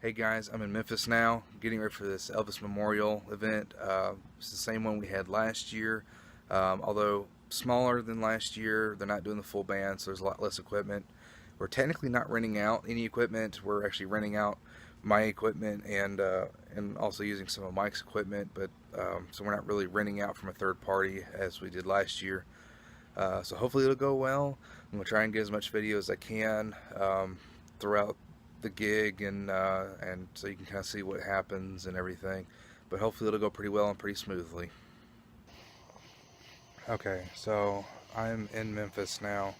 Hey guys, I'm in Memphis now, getting ready for this Elvis Memorial event. It's the same one we had last year, although smaller than last year. They're not doing the full band, so there's a lot less equipment. We're technically not renting out any equipment. We're actually renting out my equipment and also using some of Mike's equipment, but so we're not really renting out from a third party as we did last year. So hopefully it'll go well. I'm going to try and get as much video as I can throughout the gig, and so you can kind of see what happens and everything, but hopefully it'll go pretty well and pretty smoothly. Okay, so I'm in Memphis now,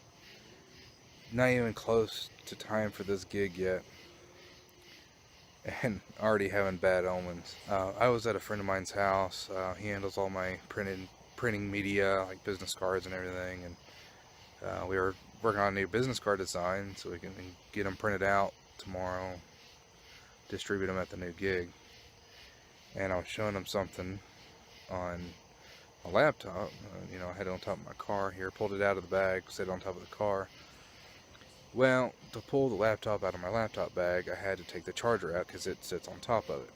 not even close to time for this gig yet, and already having bad omens. I was at a friend of mine's house. He handles all my printing media, like business cards and everything, and we were working on a new business card design so we can get them printed out tomorrow, distribute them at the new gig. And I was showing them something on a laptop. I had it on top of my car here, pulled it out of the bag, set it on top of the car. Well, to pull the laptop out of my laptop bag, I had to take the charger out because it sits on top of it.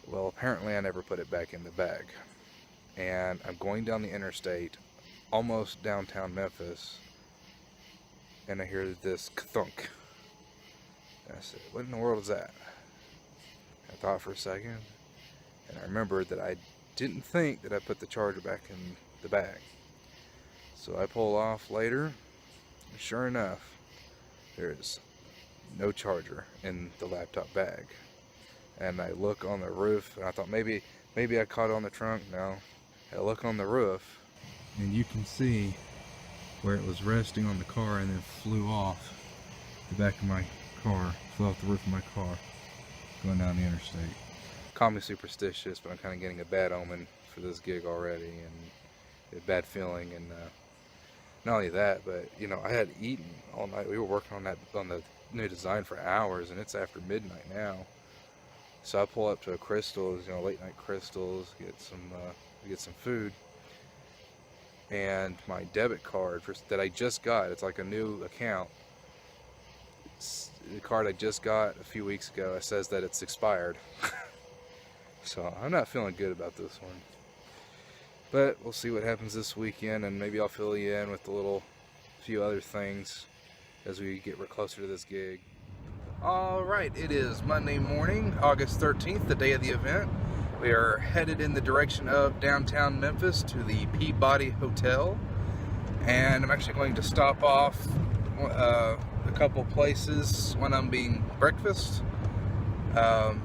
Well, apparently I never put it back in the bag, and I'm going down the interstate, almost downtown Memphis, and I hear this thunk. I said, what in the world is that? I thought for a second, and I remembered that I didn't think that I put the charger back in the bag. So I pull off later, and sure enough, there's no charger in the laptop bag. And I look on the roof, and I thought maybe I caught it on the trunk. No, I look on the roof, and you can see where it was resting on the car and then flew off the back of my car, flew off the roof of my car going down the interstate. Call me superstitious, but I'm kind of getting a bad omen for this gig already, and a bad feeling. And not only that, but I had eaten all night. We were working on the new design for hours, and it's after midnight now. So I pull up to a Crystal's, late night Crystal's, get some food, and my debit card that I just got, it's like a new account. The card I just got a few weeks ago, it says that it's expired. So I'm not feeling good about this one. But we'll see what happens this weekend, and maybe I'll fill you in with a few other things as we get closer to this gig. Alright, it is Monday morning, August 13th, the day of the event. We are headed in the direction of downtown Memphis to the Peabody Hotel. And I'm actually going to stop off a couple places when I'm being breakfast.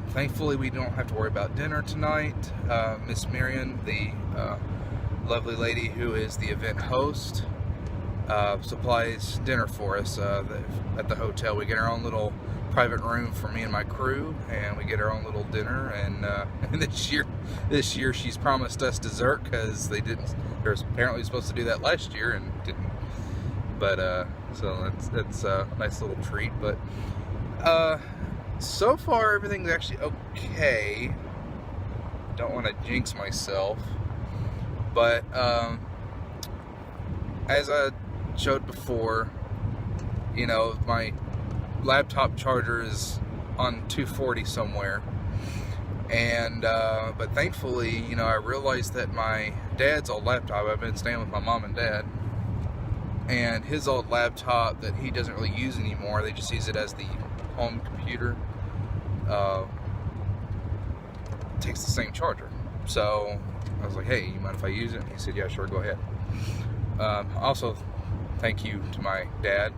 Thankfully we don't have to worry about dinner tonight. Miss Marion, the lovely lady who is the event host, supplies dinner for us at the hotel. We get our own little private room for me and my crew, and we get our own little dinner. And this year she's promised us dessert, because they were apparently supposed to do that last year and didn't. But so that's a nice little treat. But so far everything's actually okay. Don't want to jinx myself, but as I showed before, my laptop charger is on 240 somewhere, and but thankfully, I realized that my dad's old laptop, I've been staying with my mom and dad, and his old laptop that he doesn't really use anymore, they just use it as the home computer, takes the same charger. So I was like, hey, you mind if I use it? And he said, yeah, sure, go ahead. Also, thank you to my dad.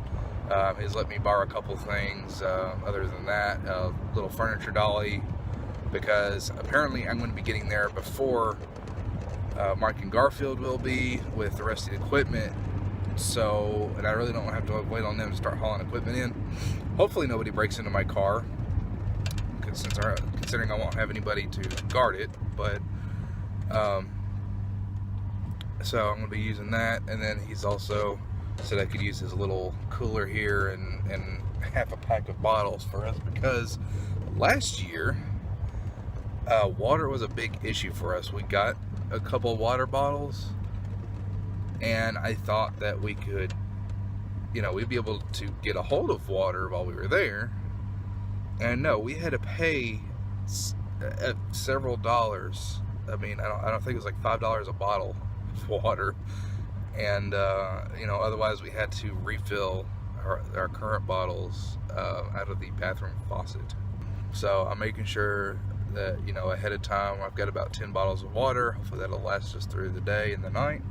He's let me borrow a couple things. Other than that, a little furniture dolly, because apparently I'm going to be getting there before Mark and Garfield will be with the rest of the equipment. So, and I really don't have to wait on them to start hauling equipment in. Hopefully nobody breaks into my car, considering I won't have anybody to guard it. But so I'm going to be using that, and then he's also said I could use his little cooler here and half a pack of bottles for us, because last year water was a big issue for us. We got a couple of water bottles, and I thought that we could, we'd be able to get a hold of water while we were there, And no, we had to pay several dollars. I mean, I don't think it was like $5 a bottle of water, and you know, otherwise we had to refill our current bottles out of the bathroom faucet. So I'm making sure that, you know, ahead of time I've got about 10 bottles of water. Hopefully that'll last us through the day and the night,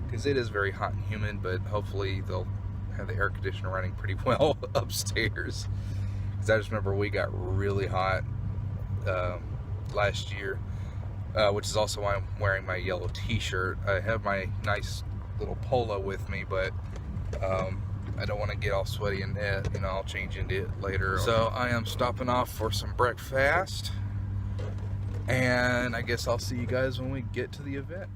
because it is very hot and humid. But hopefully they'll have the air conditioner running pretty well upstairs, because I just remember we got really hot last year, which is also why I'm wearing my yellow t-shirt. I have my nice little polo with me, but I don't want to get all sweaty in it. You know, I'll change into it later. So I am stopping off for some breakfast, and I guess I'll see you guys when we get to the event.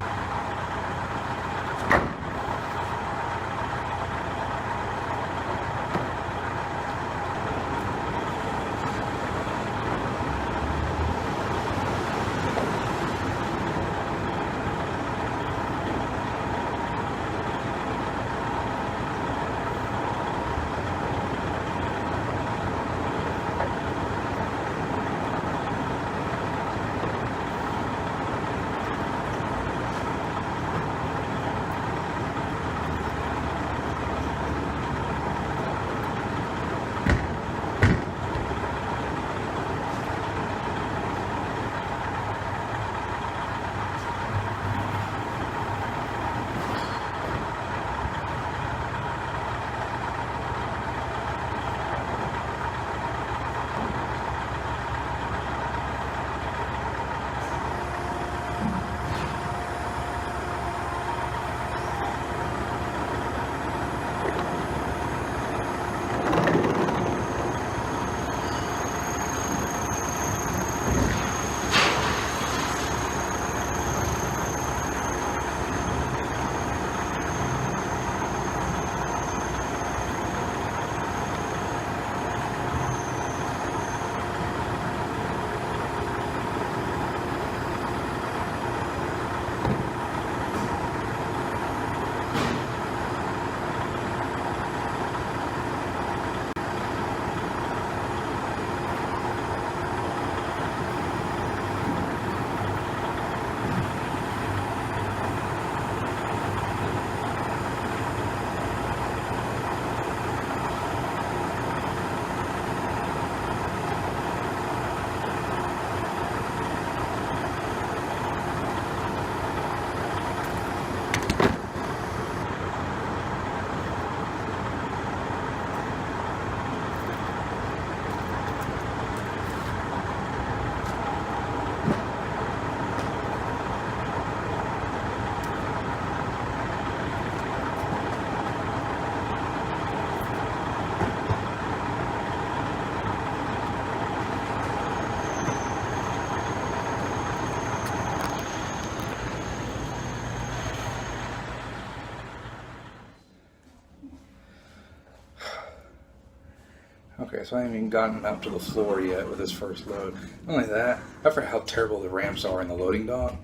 Okay, so I haven't even gotten up to the floor yet with this first load. Not only that, I forgot how terrible the ramps are in the loading dock.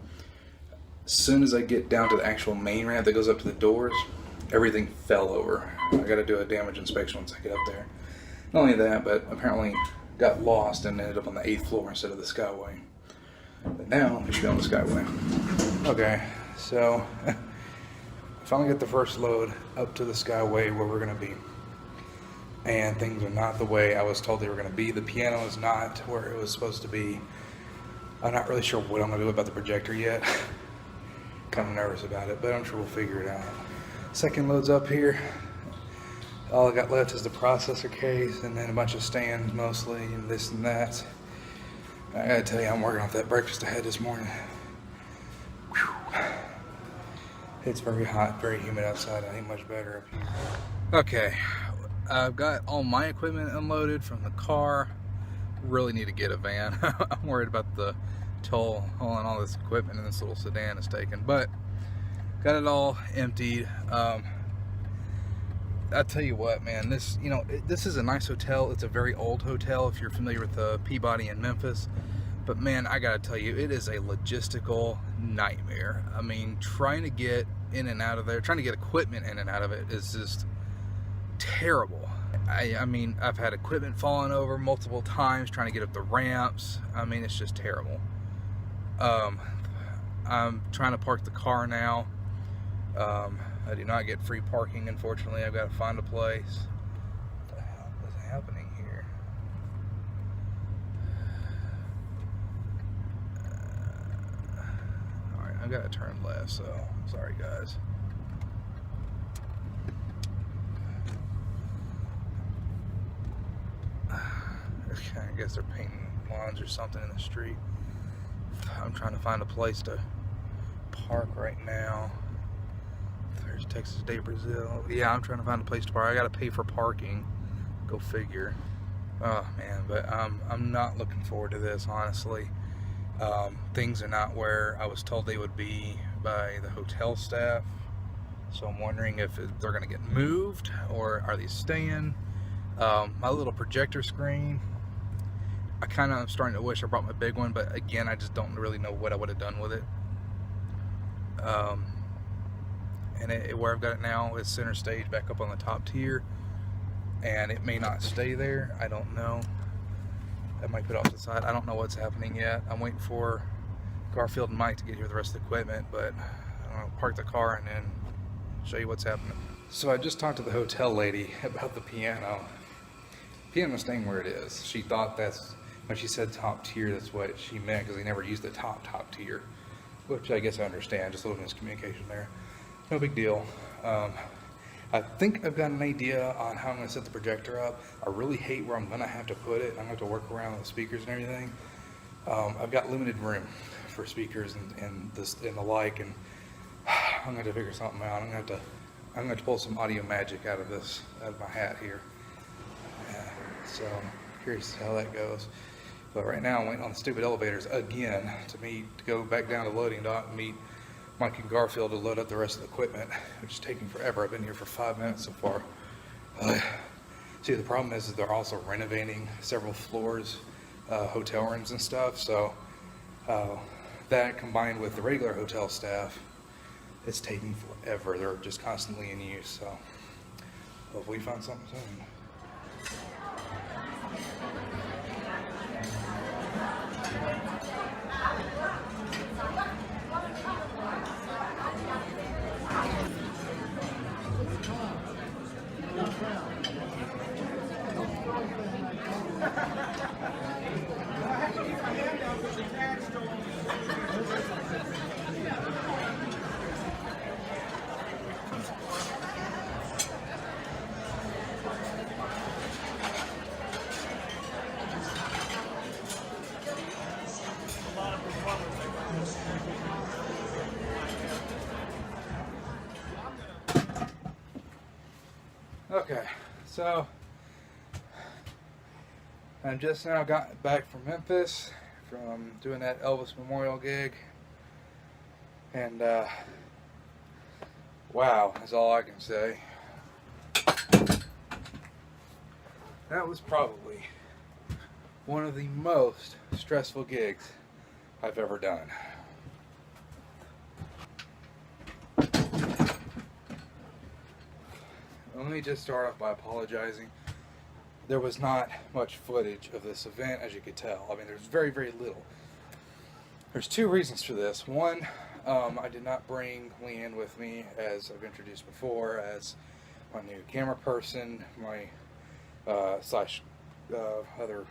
As soon as I get down to the actual main ramp that goes up to the doors, everything fell over. I gotta do a damage inspection once I get up there. Not only that, but apparently got lost and ended up on the 8th floor instead of the Skyway. But now we should be on the Skyway. Okay, so finally got the first load up to the Skyway where we're gonna be. And things are not the way I was told they were going to be. The piano is not where it was supposed to be. I'm not really sure what I'm going to do about the projector yet. Kind of nervous about it, but I'm sure we'll figure it out. Second load's up here. All I got left is the processor case and then a bunch of stands mostly, and this and that. I gotta tell you, I'm working off that breakfast I had this morning. Whew. It's very hot, very humid outside. I ain't much better up here. Okay. I've got all my equipment unloaded from the car. Really need to get a van. I'm worried about the toll hauling all this equipment in this little sedan is taken, but got it all emptied. I tell you what, man, this, you know, this is a nice hotel. It's a very old hotel if you're familiar with the Peabody in Memphis, but man, I gotta tell you, it is a logistical nightmare. I mean, trying to get in and out of there, trying to get equipment in and out of it is just terrible. I mean, I've had equipment falling over multiple times trying to get up the ramps. I mean, it's just terrible. I'm trying to park the car now. I do not get free parking, unfortunately. I've got to find a place. What the hell is happening here? Alright, I've got to turn left, so sorry guys. Okay, I guess they're painting lawns or something in the street. I'm trying to find a place to park right now. There's Texas Day Brazil. Yeah, I'm trying to find a place to park. I gotta pay for parking. Go figure. Oh man, but I'm not looking forward to this, honestly. Things are not where I was told they would be by the hotel staff. So I'm wondering if they're gonna get moved or are they staying. My little projector screen, I kind of am starting to wish I brought my big one, but again, I just don't really know what I would have done with it. And where I've got it now is center stage back up on the top tier, and it may not stay there. I don't know. I might put it off to the side. I don't know what's happening yet. I'm waiting for Garfield and Mike to get here with the rest of the equipment, but I don't know, park the car and then show you what's happening. So I just talked to the hotel lady about the piano. Piano's staying where it is. She thought that's, when she said top tier, that's what she meant, because they never used the top tier, which I guess I understand, just a little miscommunication there. No big deal. I think I've got an idea on how I'm going to set the projector up. I really hate where I'm going to have to put it. I'm going to have to work around with speakers and everything. I've got limited room for speakers and the like, and I'm going to figure something out. I'm going to pull some audio magic out of my hat here. So I'm curious how that goes. But right now I'm waiting on the stupid elevators again to go back down to loading dock and meet Mike and Garfield to load up the rest of the equipment, which is taking forever. I've been here for 5 minutes so far. See, the problem is that they're also renovating several floors, hotel rooms and stuff. So that combined with the regular hotel staff, it's taking forever. They're just constantly in use. So hopefully we find something soon. Okay, so I just now got back from Memphis from doing that Elvis Memorial gig, and wow, is all I can say. That was probably one of the most stressful gigs I've ever done. Let me just start off by apologizing. There was not much footage of this event, as you could tell. I mean, there's very, very little. There's two reasons for this. One, I did not bring Leanne with me, as I've introduced before, as my new camera person, my other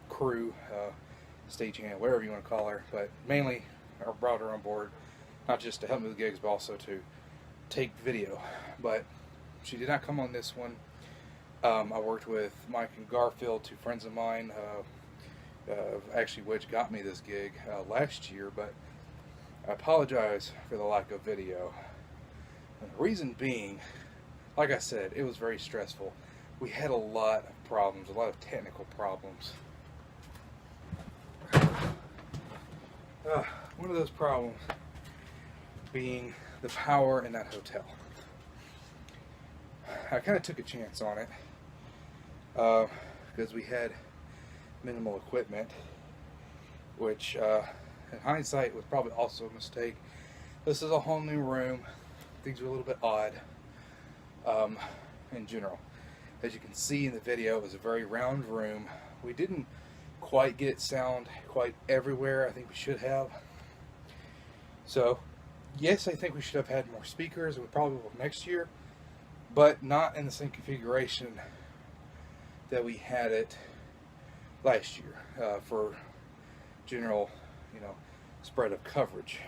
crew, stagehand, whatever you want to call her. But mainly, I brought her on board, not just to help me with gigs, but also to take video. But she did not come on this one. I worked with Mike and Garfield, two friends of mine, actually which got me this gig last year, but I apologize for the lack of video. And the reason being, like I said, it was very stressful. We had a lot of problems, a lot of technical problems. One of those problems being the power in that hotel. I kind of took a chance on it because we had minimal equipment, which in hindsight was probably also a mistake. This is a whole new room. Things were a little bit odd in general. As you can see in the video, it was a very round room. We didn't quite get sound quite everywhere. I think we should have. So, yes, I think we should have had more speakers. We probably will next year, but not in the same configuration that we had it last year for general, spread of coverage.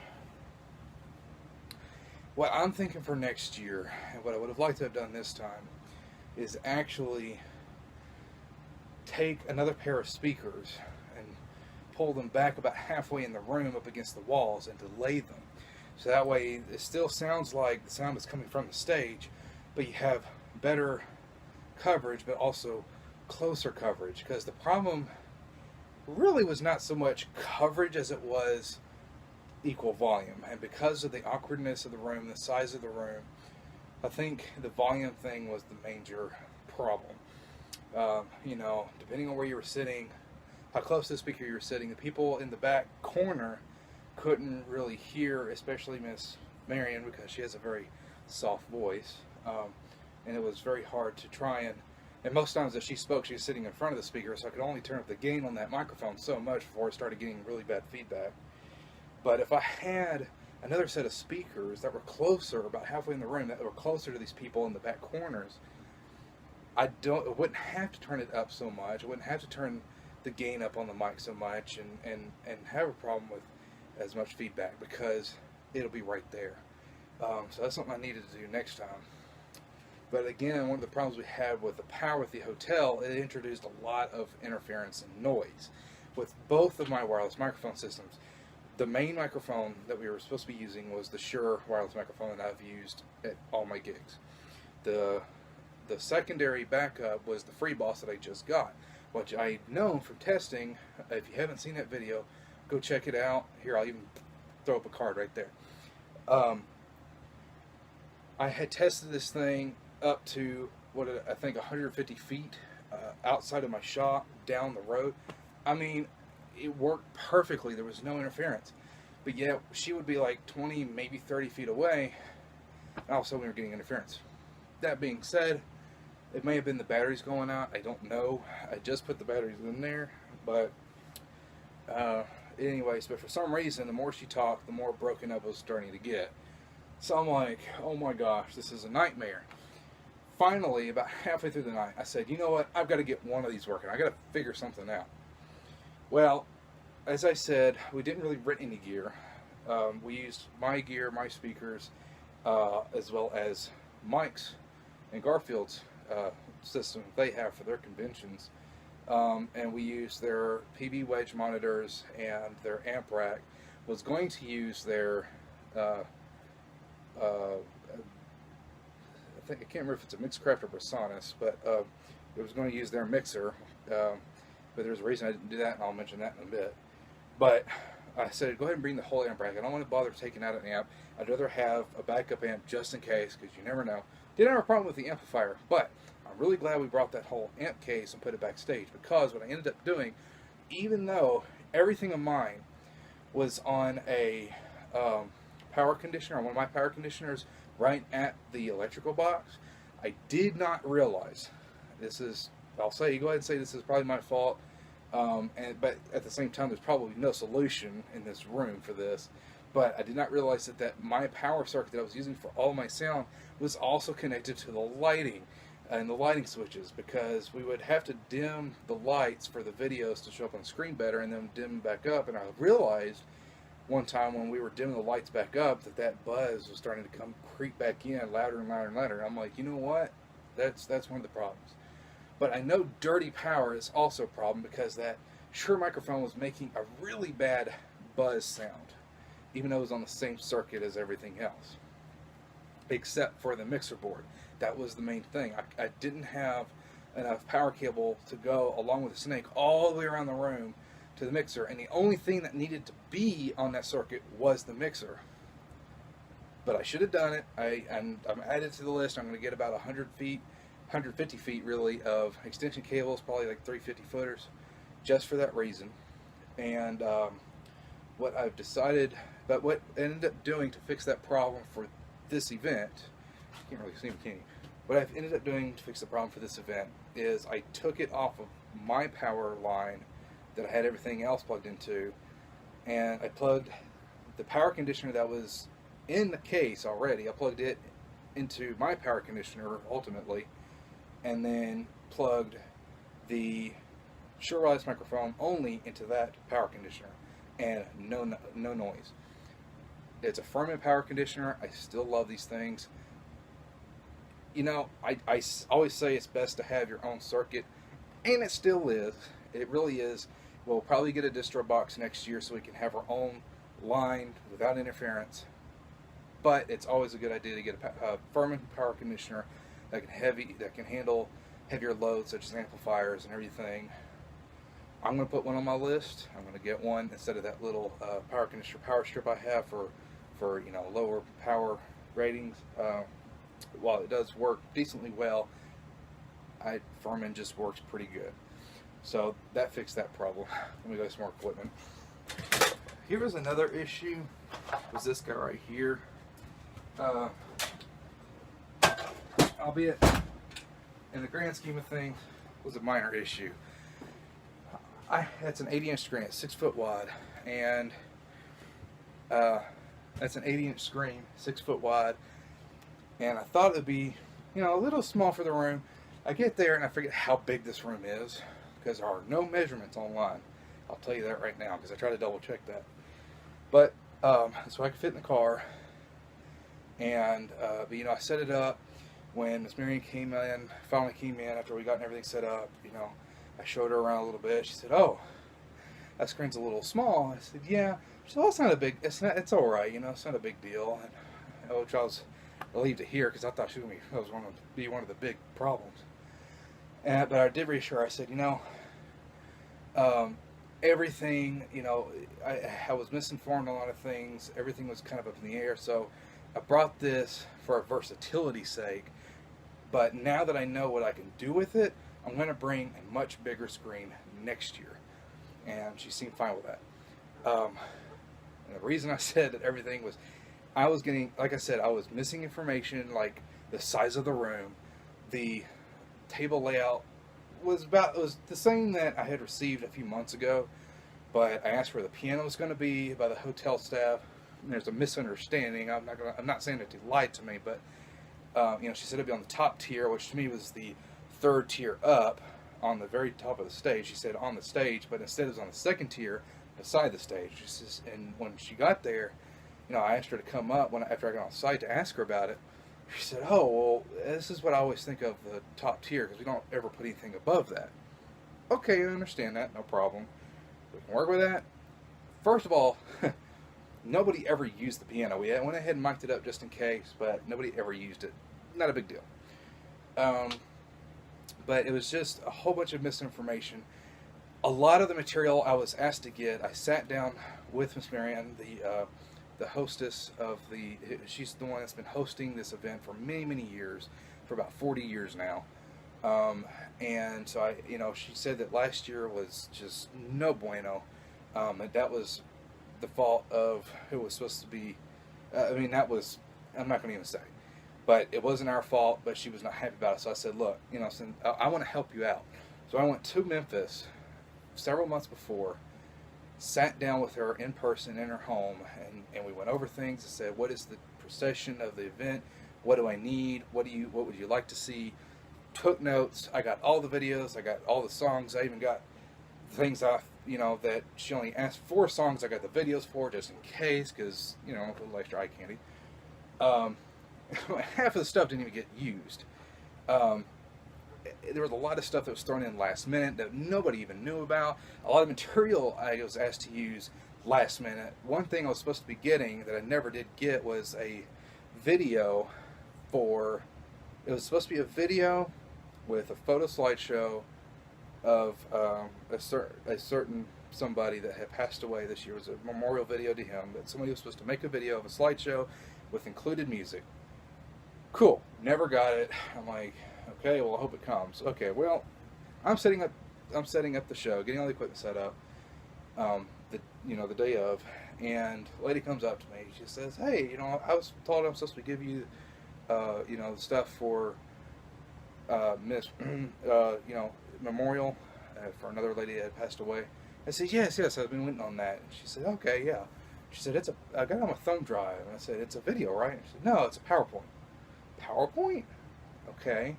What I'm thinking for next year, and what I would have liked to have done this time, is actually take another pair of speakers and pull them back about halfway in the room up against the walls and delay them. So that way it still sounds like the sound is coming from the stage, but you have better coverage, but also closer coverage. Because the problem really was not so much coverage as it was equal volume. And because of the awkwardness of the room, the size of the room, I think the volume thing was the major problem. Depending on where you were sitting, how close to the speaker you were sitting, the people in the back corner couldn't really hear, especially Miss Marion, because she has a very soft voice, and it was very hard to try and most times if she spoke, she was sitting in front of the speaker, so I could only turn up the gain on that microphone so much before I started getting really bad feedback. But if I had another set of speakers that were closer, about halfway in the room, that were closer to these people in the back corners, I wouldn't have to turn it up so much. I wouldn't have to turn the gain up on the mic so much and have a problem with as much feedback, because it'll be right there. So that's something I needed to do next time. But again, one of the problems we had with the power at the hotel, it introduced a lot of interference and noise. With both of my wireless microphone systems, the main microphone that we were supposed to be using was the Shure wireless microphone that I've used at all my gigs. The secondary backup was the Freeboss that I just got, which I know from testing. If you haven't seen that video, go check it out. Here, I'll even throw up a card right there. I had tested this thing up to, I think 150 feet outside of my shop, down the road. I mean, it worked perfectly. There was no interference. But yet, she would be like 20, maybe 30 feet away, and all of a sudden we were getting interference. That being said, it may have been the batteries going out. I don't know. I just put the batteries in there. But anyways, but for some reason, the more she talked, the more broken up it was starting to get. So I'm like, oh my gosh, this is a nightmare. Finally, about halfway through the night, I said, you know what? I've got to get one of these working. I've got to figure something out. Well, as I said, we didn't really rent any gear. We used my gear, my speakers, as well as Mike's and Garfield's system they have for their conventions. And we used their Peavey wedge monitors and their amp rack. Was going to use their, I can't remember if it's a Mixcraft or Presonus, but it was going to use their mixer. But there's a reason I didn't do that, and I'll mention that in a bit. But I said, go ahead and bring the whole amp rack. I don't want to bother taking out an amp. I'd rather have a backup amp just in case, because you never know. Didn't have a problem with the amplifier, but I'm really glad we brought that whole amp case and put it backstage, because what I ended up doing, even though everything of mine was on a power conditioner, on one of my power conditioners, right at the electrical box, I did not realize, I'll say, go ahead and say this is probably my fault, but at the same time, there's probably no solution in this room for this. But I did not realize that my power circuit that I was using for all my sound was also connected to the lighting and the lighting switches, because we would have to dim the lights for the videos to show up on the screen better, and then dim them back up. And I realized one time when we were dimming the lights back up that buzz was starting to creep back in louder and louder and louder. And I'm like, you know what? That's one of the problems. But I know dirty power is also a problem, because that Shure microphone was making a really bad buzz sound, even though it was on the same circuit as everything else, except for the mixer board. That was the main thing. I didn't have enough power cable to go along with the snake all the way around the room to the mixer, and the only thing that needed to be on that circuit was the mixer. But I should have done it. I'm added to the list. I'm going to get about 100 feet, 150 feet really, of extension cables, probably like 350 footers, just for that reason. And what I've decided, but what I ended up doing to fix that problem for this event, you can't really see me, can you? what I've ended up doing to fix the problem for this event is I took it off of my power line that I had everything else plugged into, and I plugged the power conditioner that was in the case already. I plugged it into my power conditioner ultimately, and then plugged the Shure wireless microphone only into that power conditioner, and no noise. It's a Furman power conditioner. I still love these things. You know, I always say it's best to have your own circuit, and it still is. It really is. We'll probably get a distro box next year so we can have our own line without interference. But it's always a good idea to get a Furman power conditioner that can handle heavier loads such as amplifiers and everything. I'm going to put one on my list. I'm going to get one instead of that little power conditioner power strip I have for you know, lower power ratings. While it does work decently well, Furman just works pretty good. So that fixed that problem. Let me go to some more equipment. Here was another issue. Was this guy right here? Albeit, in the grand scheme of things, was a minor issue. That's an 80-inch screen. It's 6 foot wide, and that's an 80-inch screen, 6 foot wide. And I thought it would be, you know, a little small for the room. I get there and I forget how big this room is because there are no measurements online. I'll tell you that right now because I tried to double check that. But so I could fit in the car, and but you know, I set it up. When Miss Marion finally came in after we got everything set up, you know, I showed her around a little bit. She said, "Oh, that screen's a little small." I said, "Yeah." She said, "Well, it's not a big. It's all right. You know, it's not a big deal." And, which I was relieved to hear because I thought that was going to be one of the big problems. But I did reassure her. I said, "You know, everything. You know, I was misinformed on a lot of things. Everything was kind of up in the air. So I brought this for a versatility's sake. But now that I know what I can do with it, I'm going to bring a much bigger screen next year." And she seemed fine with that. And the reason I said that everything was, I was getting, like I said, I was missing information like the size of the room. The table layout was the same that I had received a few months ago, but I asked where the piano was going to be by the hotel staff. And there's a misunderstanding. I'm not saying that they lied to me, but you know, she said it'd be on the top tier, which to me was the third tier up on the very top of the stage. She said on the stage, but instead it was on the second tier beside the stage. She says, and when she got there, you know, I asked her to come up after I got on site to ask her about it. She said, "Oh, well, this is what I always think of the top tier because we don't ever put anything above that." Okay, I understand that, no problem. We can work with that. First of all, nobody ever used the piano. We went ahead and mic'd it up just in case, but nobody ever used it. Not a big deal. But it was just a whole bunch of misinformation. A lot of the material I was asked to get, I sat down with Miss Marianne, the hostess of she's the one that's been hosting this event for many, many years, for about 40 years now. And so you know, she said that last year was just no bueno. And that was the fault of who was supposed to be, I mean, that was, I'm not going to even say. But it wasn't our fault, but she was not happy about it. So I said, "Look, you know, I want to help you out." So I went to Memphis several months before, sat down with her in person in her home, and we went over things. I said, "What is the procession of the event? What do I need? What would you like to see?" Took notes. I got all the videos. I got all the songs. I even got things you know, that she only asked for songs. I got the videos for just in case, because, you know, a little extra eye candy. Half of the stuff didn't even get used. There was a lot of stuff that was thrown in last minute that nobody even knew about. A lot of material I was asked to use last minute. One thing I was supposed to be getting that I never did get was a video it was supposed to be a video with a photo slideshow of a certain somebody that had passed away this year. It was a memorial video to him, but somebody was supposed to make a video of a slideshow with included music. Cool. Never got it. I'm like, okay, well, I hope it comes. Okay, well, I'm setting up the show, getting all the equipment set up, the day of, and a lady comes up to me. She says, "Hey, you know, I was told I'm supposed to give you, the stuff for Miss, memorial for another lady that had passed away. I said, yes, I've been waiting on that. And she said, okay, yeah. She said, I got it on my thumb drive. And I said, it's a video, right? And she said, no, it's a PowerPoint. PowerPoint? Okay.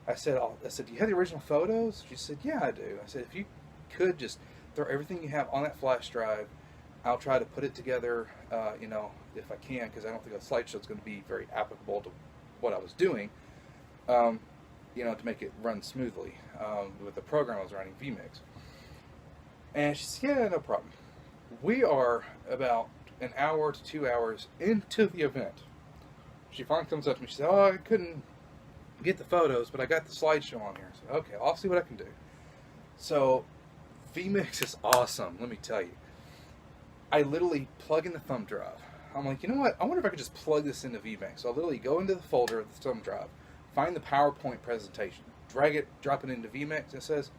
I said, do you have the original photos? She said, yeah, I do. I said, if you could just throw everything you have on that flash drive, I'll try to put it together, if I can, because I don't think a slideshow is going to be very applicable to what I was doing, to make it run smoothly with the program I was running, vMix. And she said, yeah, no problem. We are about an hour to 2 hours into the event. She finally comes up to me. She said, oh, I couldn't get the photos, but I got the slideshow on here. I said, okay, I'll see what I can do. So vMix is awesome, let me tell you. I literally plug in the thumb drive. I'm like, you know what? I wonder if I could just plug this into vMix. So I'll literally go into the folder of the thumb drive, find the PowerPoint presentation, drag it, drop it into vMix, and it says,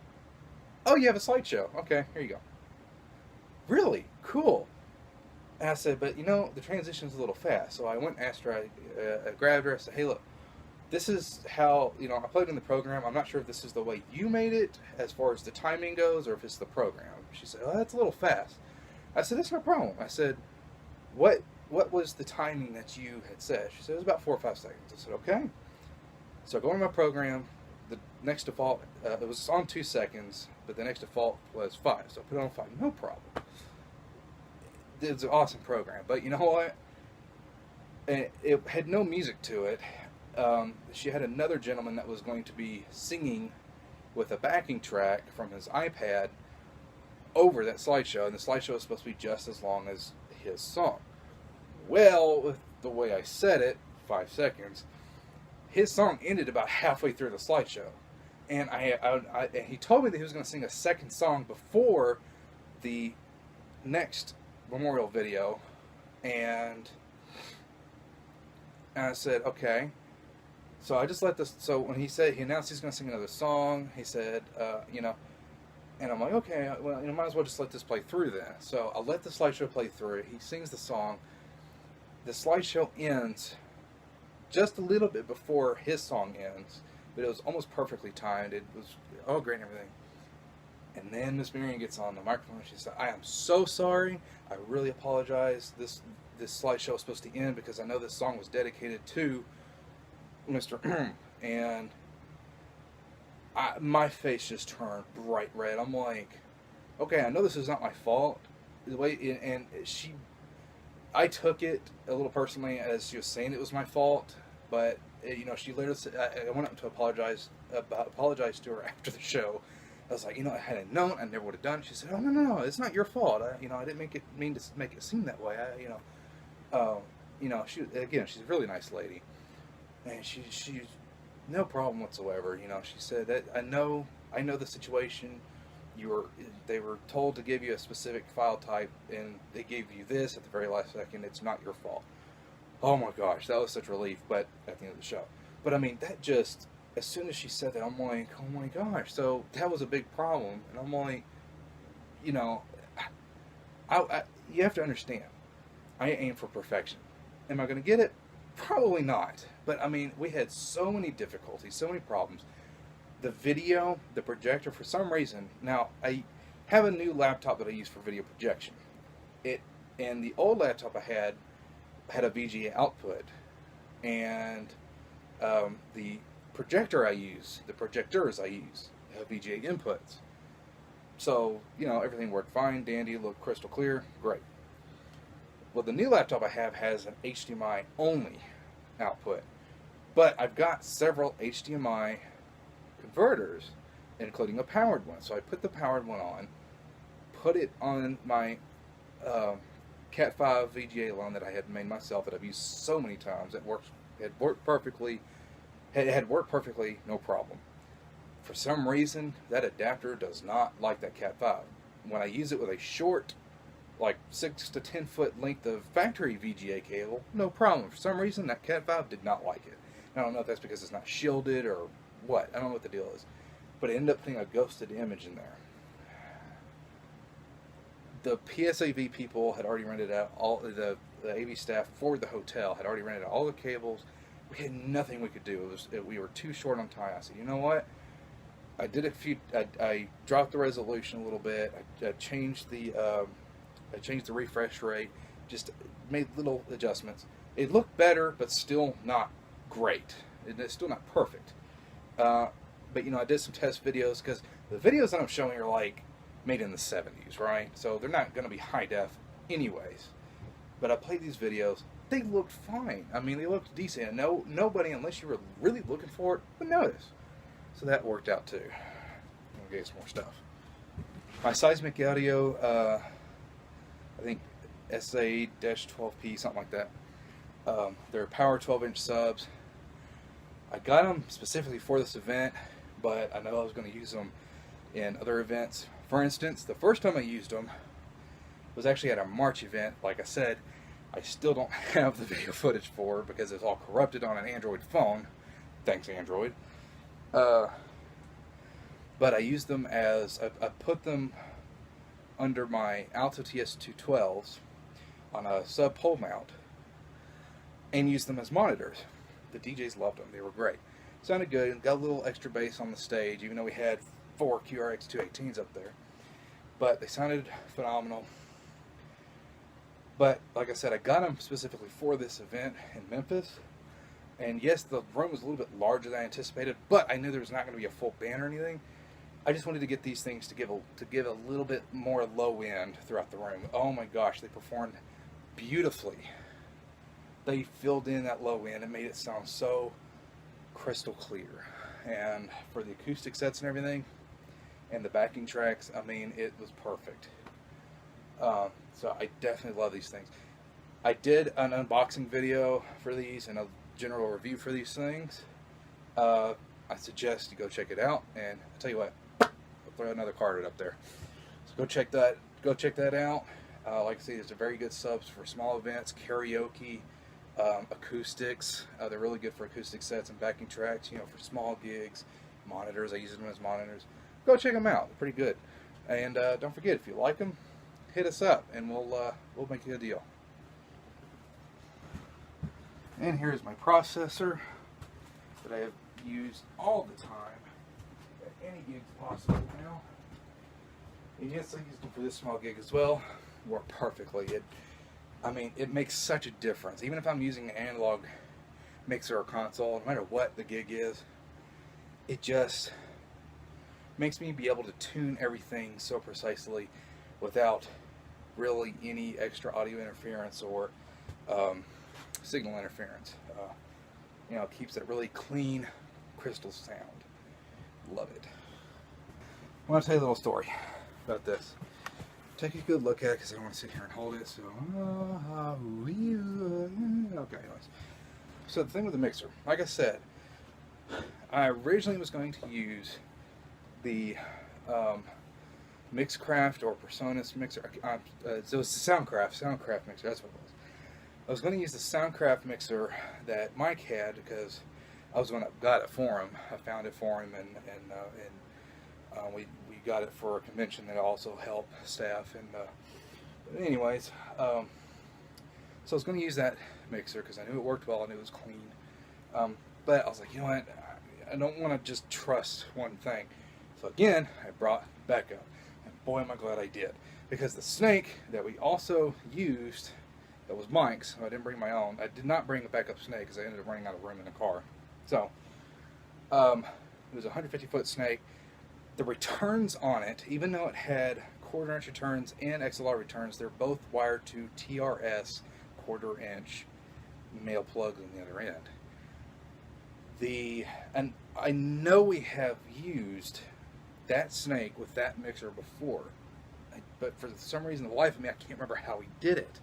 oh, you have a slideshow. Okay, here you go. Really? Cool. And I said, but the transition's a little fast. So I went and asked her, I grabbed her, I said, hey, look, this is how, I plugged in the program. I'm not sure if this is the way you made it as far as the timing goes or if it's the program. She said, oh, that's a little fast. I said, that's no problem. I said, what was the timing that you had said? She said, it was about 4 or 5 seconds. I said, okay. So I go into my program. The next default, it was on 2 seconds, but the next default was 5. So I put it on 5. No problem. It's an awesome program. But you know what? It had no music to it. She had another gentleman that was going to be singing with a backing track from his iPad over that slideshow, and the slideshow was supposed to be just as long as his song. Well, with the way I said it, 5 seconds, his song ended about halfway through the slideshow, and he told me that he was going to sing a second song before the next memorial video, and I said, okay. So I just let this. So when he announced he's going to sing another song, he said, and I'm like, okay, well, might as well just let this play through then. So I'll let the slideshow play through. He sings the song. The slideshow ends just a little bit before his song ends, but it was almost perfectly timed. It was all great and everything. And then Miss Miriam gets on the microphone and she said, I am so sorry. I really apologize. This slideshow was supposed to end because I know this song was dedicated to Mr. and my face just turned bright red. I'm like, okay, I know this is not my fault. The way I took it a little personally as she was saying it was my fault, but she later said, I went up to apologize to her after the show. I was like, I hadn't known, I never would have done it. She said, oh no, it's not your fault. I didn't mean to make it seem that way. She's a really nice lady, and she's no problem whatsoever. She said that I know the situation. They were told to give you a specific file type, and they gave you this at the very last second. It's not your fault. Oh my gosh, that was such relief. But at the end of the show, but I mean, that just, as soon as she said that, I'm like, oh my gosh. So that was a big problem, and I'm like, you have to understand, I aim for perfection. Am I going to get it? Probably not. But I mean, we had so many difficulties, so many problems. The video, the projector, for some reason, now I have a new laptop that I use for video projection. And the old laptop I had a VGA output, and the projectors I use have VGA inputs. So, everything worked fine, dandy, looked crystal clear, great. Well, the new laptop I have has an HDMI only output, but I've got several HDMI converters, including a powered one. So I put the powered one on, put it on my Cat 5 VGA line that I had made myself, that I've used so many times. It had worked perfectly, no problem. For some reason, that adapter does not like that Cat 5. When I use it with a short, like 6 to 10 foot length of factory VGA cable, no problem. For some reason, that Cat 5 did not like it. I don't know if that's because it's not shielded or what. I don't know what the deal is. But it ended up putting a ghosted image in there. The PSAV people had already rented out all the AV staff for the hotel had already rented out all the cables. we had nothing we could do. We were too short on time. I said, you know what? I did a few. I dropped the resolution a little bit. I changed the refresh rate. Just made little adjustments. It looked better, but still not great. It's still not perfect. But you know, I did some test videos because the videos that I'm showing are like made in the 70s, right? So they're not going to be high def, anyways. But I played these videos. They looked fine. I mean, they looked decent. And nobody, unless you were really looking for it, would notice. So that worked out too. I'll get some more stuff. My Seismic audio, I think SA-12P, something like that. They're power 12-inch subs. I got them specifically for this event, but I know I was going to use them in other events. For instance, the first time I used them was actually at a March event. Like I said, I still don't have the video footage for because it's all corrupted on an Android phone. Thanks, Android. But I used them as, I put them under my Alto TS212s on a sub pole mount and used them as monitors. The DJs loved them. They were great. Sounded good. Got a little extra bass on the stage, even though we had 4 QRX 218s up there. But they sounded phenomenal. But like I said, I got them specifically for this event in Memphis. And yes, the room was a little bit larger than I anticipated, but I knew there was not going to be a full band or anything. I just wanted to get these things to give a little bit more low end throughout the room. Oh my gosh, they performed beautifully. They filled in that low end and made it sound so crystal clear. And for the acoustic sets and everything, and the backing tracks, I mean, it was perfect. So I definitely love these things. I did an unboxing video for these and a general review for these things. I suggest you go check it out. And I'll tell you what, I'll throw another card up there. So go check that. Go check that out. Like I say, there's a very good subs for small events, karaoke. Acoustics, they're really good for acoustic sets and backing tracks, you know, for small gigs. Monitors, I use them as monitors. Go check them out, they're pretty good. And don't forget, if you like them, hit us up and we'll make you a deal. And here's my processor that I have used all the time at any gigs possible now. And yes, I used them for this small gig as well. Worked perfectly. I mean, it makes such a difference. Even if I'm using an analog mixer or console, no matter what the gig is, it just makes me be able to tune everything so precisely without really any extra audio interference or signal interference. You know, it keeps it really clean, crystal sound. Love it. I want to tell you a little story about this. Take a good look at it because I don't want to sit here and hold it. So, okay, anyways. So the thing with the mixer, like I said, I originally was going to use the Mixcraft or Personas mixer. So it was the Soundcraft mixer. That's what it was. I was going to use the Soundcraft mixer that Mike had because I was going to got it for him. I found it for him, and we got it for a convention that also helped staff. And anyways, so I was going to use that mixer because I knew it worked well. I knew it was clean. But I was like, you know what? I don't want to just trust one thing. So again, I brought backup. And boy, am I glad I did. Because the snake that we also used, that was Mike's, so I didn't bring my own. I did not bring a backup snake because I ended up running out of room in the car. So, it was a 150-foot snake. The returns on it, even though it had quarter-inch returns and XLR returns, they're both wired to TRS quarter-inch male plugs on the other end. And I know we have used that snake with that mixer before, but for some reason, the life of me, I can't remember how we did it,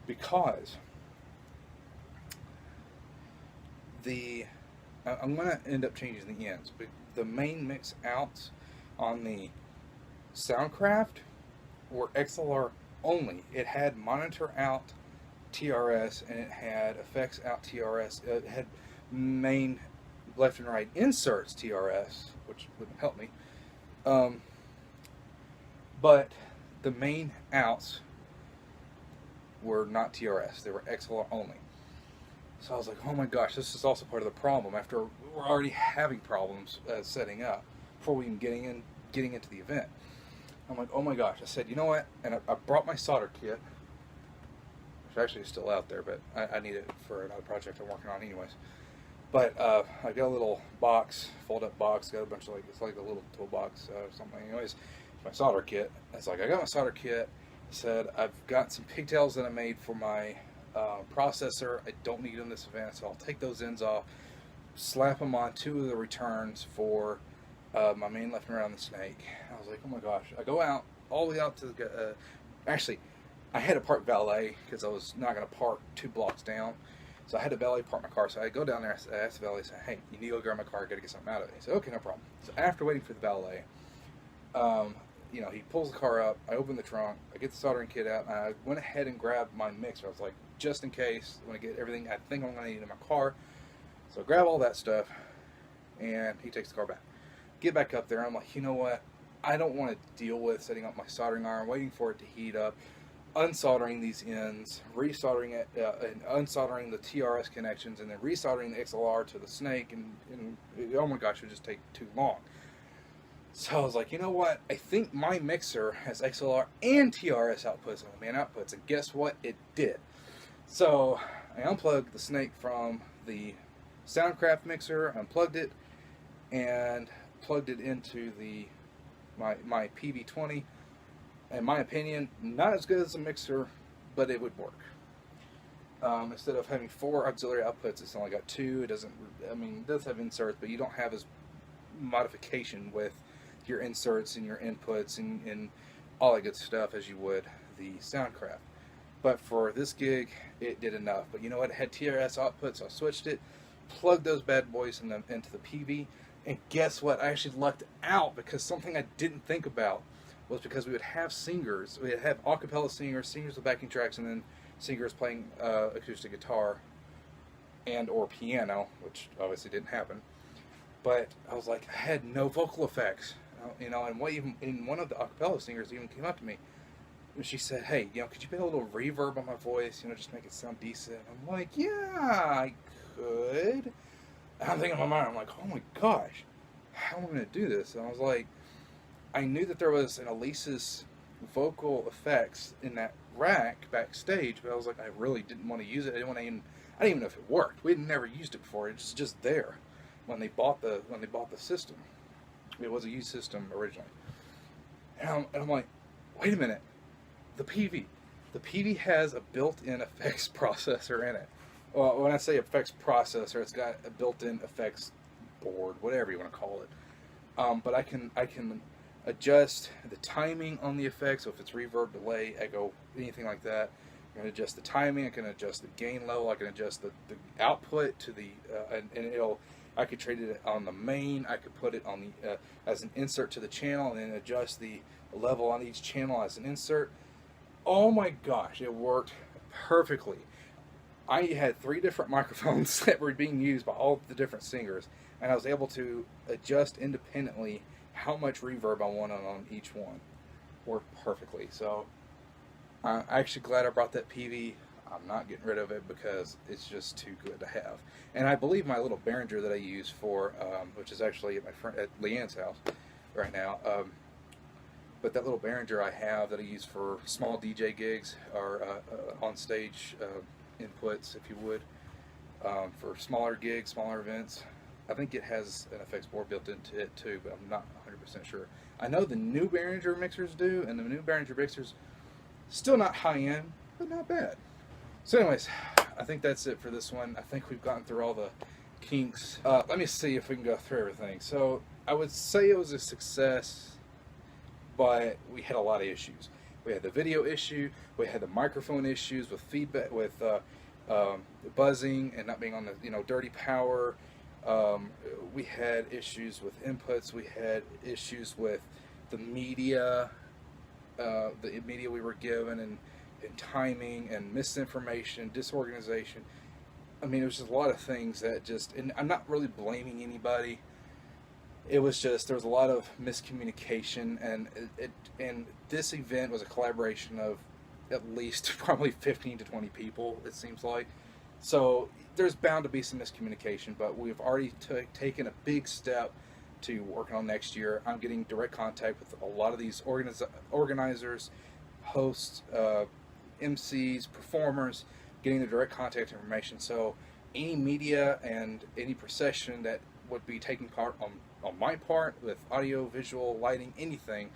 because I'm going to end up changing the ends, but the main mix outs on the Soundcraft were XLR only. It had monitor out TRS and it had effects out TRS. It had main left and right inserts TRS, which wouldn't help me. But the main outs were not TRS. They were XLR only. So I was like, oh my gosh, this is also part of the problem. After we're already having problems setting up before we even getting into the event. I'm like, oh my gosh. I said, you know what? And I brought my solder kit, which actually is still out there, but I need it for another project I'm working on anyways. But I got a little box, fold-up box, got a bunch of it's like a little toolbox or something. Anyways, my solder kit. It's like, I got my solder kit. Said, I've got some pigtails that I made for my processor. I don't need them in this event, so I'll take those ends off, slap them on 2 of the returns for my main left and right on the snake. I was like, oh my gosh. I go out, all the way out to the, actually, I had to park valet because I was not going to park 2 blocks down. So I had to valet park my car. So I go down there, I asked the valet, I said, hey, you need to go grab my car, I got to get something out of it. He said, okay, no problem. So after waiting for the valet, you know, he pulls the car up, I open the trunk, I get the soldering kit out, and I went ahead and grabbed my mixer. I was like, just in case, I want to get everything I think I'm going to need in my car. So I grab all that stuff, and he takes the car back. Get back up there, I'm like, you know what, I don't want to deal with setting up my soldering iron, waiting for it to heat up, unsoldering these ends, resoldering it, and unsoldering the TRS connections, and then resoldering the XLR to the snake, and oh my gosh, it would just take too long. So I was like, you know what, I think my mixer has XLR and TRS outputs on the main outputs, and guess what, it did. So I unplugged the snake from the Soundcraft mixer, unplugged it, and plugged it into the my PV20. In my opinion, not as good as a mixer, but it would work. Instead of having 4 auxiliary outputs, it's only got 2. It doesn't, I mean, it does have inserts, but you don't have as modification with your inserts and your inputs and all that good stuff as you would the Soundcraft. But for this gig, it did enough. But you know what? It had TRS outputs, so I switched it, plugged those bad boys into the PV, and guess what? I actually lucked out because something I didn't think about was because we would have singers. We would have a cappella singers with backing tracks, and then singers playing acoustic guitar and or piano, which obviously didn't happen. But I was like, I had no vocal effects, you know. And one of the a cappella singers even came up to me, and she said, "Hey, you know, could you put a little reverb on my voice? You know, just make it sound decent." I'm like, "Yeah, I could." And I'm thinking in my mind, I'm like, "Oh my gosh, how am I going to do this?" And I was like, I knew that there was an Elise's vocal effects in that rack backstage, but I was like, I really didn't want to use it. I didn't even know if it worked. We had never used it before. It was just there when they bought the system. It was a used system originally. And I'm like, wait a minute, the PV has a built-in effects processor in it. Well, when I say effects processor, it's got a built-in effects board, whatever you want to call it. But I can adjust the timing on the effects, so if it's reverb, delay, echo, anything like that. I can adjust the timing, I can adjust the gain level, I can adjust the output to the, I could trade it on the main, I could put it on the, as an insert to the channel, and then adjust the level on each channel as an insert. Oh my gosh, it worked perfectly. I had 3 different microphones that were being used by all the different singers, and I was able to adjust independently how much reverb I wanted on each one. Worked perfectly. So I'm actually glad I brought that PV. I'm not getting rid of it because it's just too good to have. And I believe my little Behringer that I use for, which is actually at my friend at Leanne's house right now, but that little Behringer I have that I use for small DJ gigs or on stage inputs, if you would, for smaller gigs, smaller events. I think it has an effects board built into it too, but I'm not 100% sure. I know the new Behringer mixers do, and the new Behringer mixers still not high end, but not bad. So anyways, I think that's it for this one. I think we've gotten through all the kinks. Let me see if we can go through everything. So I would say it was a success, but we had a lot of issues. We had the video issue, we had the microphone issues with feedback, with buzzing and not being on the dirty power. We had issues with inputs. We had issues with the media we were given, and timing, and misinformation, disorganization. I mean, it was just a lot of things that just, and I'm not really blaming anybody. It was just, there was a lot of miscommunication, and this event was a collaboration of at least probably 15 to 20 people, it seems like. So there's bound to be some miscommunication, but we've already taken a big step to working on next year. I'm getting direct contact with a lot of these organizers, hosts, MCs, performers, getting the direct contact information. So any media and any procession that would be taking part on my part with audio, visual, lighting, anything,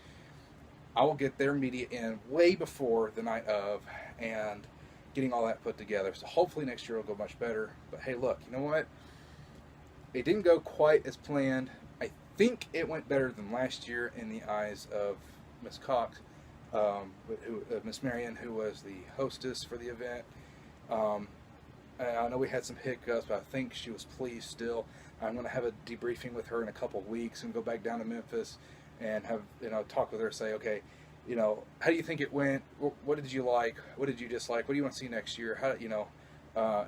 I will get their media in way before the night of and getting all that put together. So hopefully next year will go much better. But hey, look, you know what? It didn't go quite as planned. I think it went better than last year in the eyes of Miss Cox, Miss Marion, who was the hostess for the event. I know we had some hiccups, but I think she was pleased still. I'm going to have a debriefing with her in a couple of weeks and go back down to Memphis and have, talk with her, say, okay, how do you think it went? What did you like? What did you dislike? What do you want to see next year? How,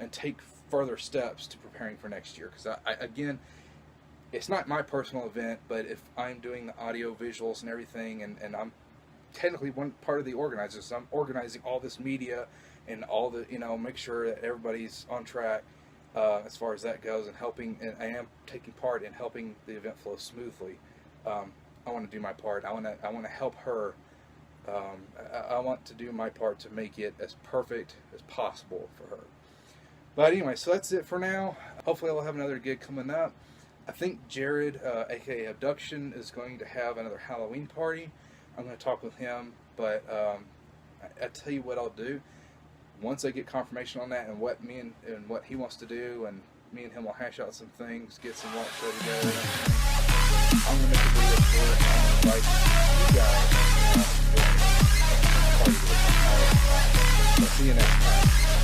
and take further steps to preparing for next year. Because again, it's not my personal event, but if I'm doing the audio, visuals, and everything, and I'm technically one part of the organizers, so I'm organizing all this media and all the, make sure that everybody's on track as far as that goes, and helping, and I am taking part in helping the event flow smoothly. I want to do my part. I want to help her. I want to do my part to make it as perfect as possible for her. But anyway, so that's it for now. Hopefully I'll have another gig coming up. I think Jared, aka Abduction, is going to have another Halloween party. I'm going to talk with him, but I tell you what I'll do. Once I get confirmation on that and what what he wants to do, and me and him will hash out some things, get some launch show together. I'm going to make a video for it. I'm going to invite you guys to join the party with me. So see you next time.